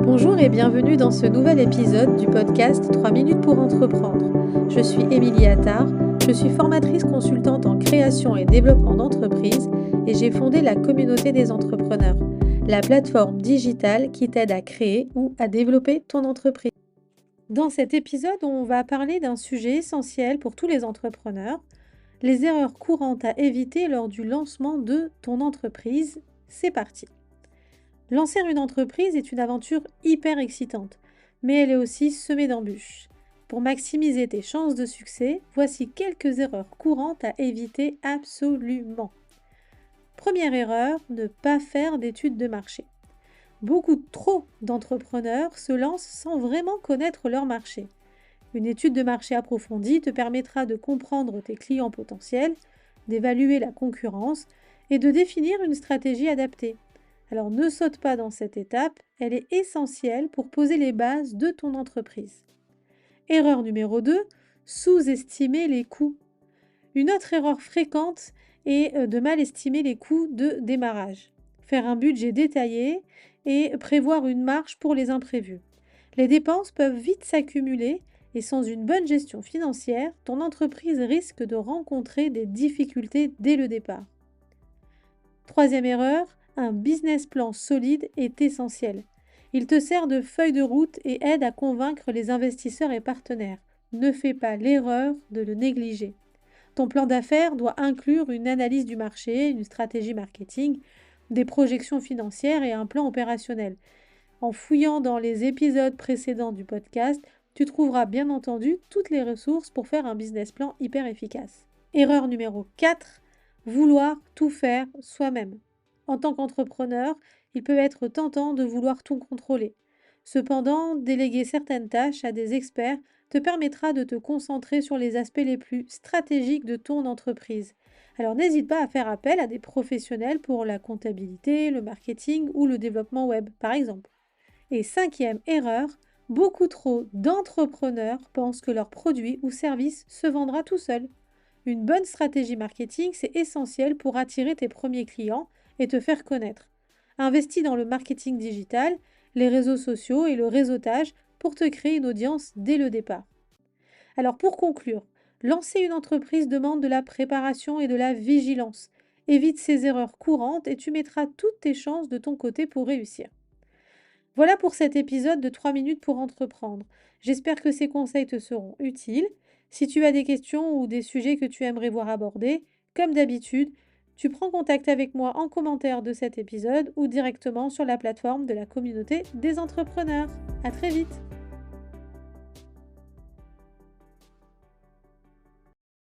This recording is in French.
Bonjour et bienvenue dans ce nouvel épisode du podcast 3 minutes pour entreprendre. Je suis Émilie Attard, je suis formatrice consultante en création et développement d'entreprises et j'ai fondé la communauté des entrepreneurs, la plateforme digitale qui t'aide à créer ou à développer ton entreprise. Dans cet épisode, on va parler d'un sujet essentiel pour tous les entrepreneurs, les erreurs courantes à éviter lors du lancement de ton entreprise. C'est parti! Lancer une entreprise est une aventure hyper excitante, mais elle est aussi semée d'embûches. Pour maximiser tes chances de succès, voici quelques erreurs courantes à éviter absolument. Première erreur, ne pas faire d'études de marché. Beaucoup trop d'entrepreneurs se lancent sans vraiment connaître leur marché. Une étude de marché approfondie te permettra de comprendre tes clients potentiels, d'évaluer la concurrence et de définir une stratégie adaptée. Alors ne saute pas dans cette étape, elle est essentielle pour poser les bases de ton entreprise. Erreur numéro 2, sous-estimer les coûts. Une autre erreur fréquente est de mal estimer les coûts de démarrage. Faire un budget détaillé et prévoir une marge pour les imprévus. Les dépenses peuvent vite s'accumuler et sans une bonne gestion financière, ton entreprise risque de rencontrer des difficultés dès le départ. Troisième erreur, un business plan solide est essentiel. Il te sert de feuille de route et aide à convaincre les investisseurs et partenaires. Ne fais pas l'erreur de le négliger. Ton plan d'affaires doit inclure une analyse du marché, une stratégie marketing, des projections financières et un plan opérationnel. En fouillant dans les épisodes précédents du podcast, tu trouveras bien entendu toutes les ressources pour faire un business plan hyper efficace. Erreur numéro 4, vouloir tout faire soi-même. En tant qu'entrepreneur, il peut être tentant de vouloir tout contrôler. Cependant, déléguer certaines tâches à des experts te permettra de te concentrer sur les aspects les plus stratégiques de ton entreprise. Alors n'hésite pas à faire appel à des professionnels pour la comptabilité, le marketing ou le développement web, par exemple. Et cinquième erreur, beaucoup trop d'entrepreneurs pensent que leur produit ou service se vendra tout seul. Une bonne stratégie marketing, c'est essentiel pour attirer tes premiers clients et te faire connaître. Investis dans le marketing digital, les réseaux sociaux et le réseautage pour te créer une audience dès le départ. Alors pour conclure, lancer une entreprise demande de la préparation et de la vigilance. Évite ces erreurs courantes et tu mettras toutes tes chances de ton côté pour réussir. Voilà pour cet épisode de 3 minutes pour entreprendre. J'espère que ces conseils te seront utiles. Si tu as des questions ou des sujets que tu aimerais voir abordés, comme d'habitude, tu prends contact avec moi en commentaire de cet épisode ou directement sur la plateforme de la communauté des entrepreneurs. À très vite!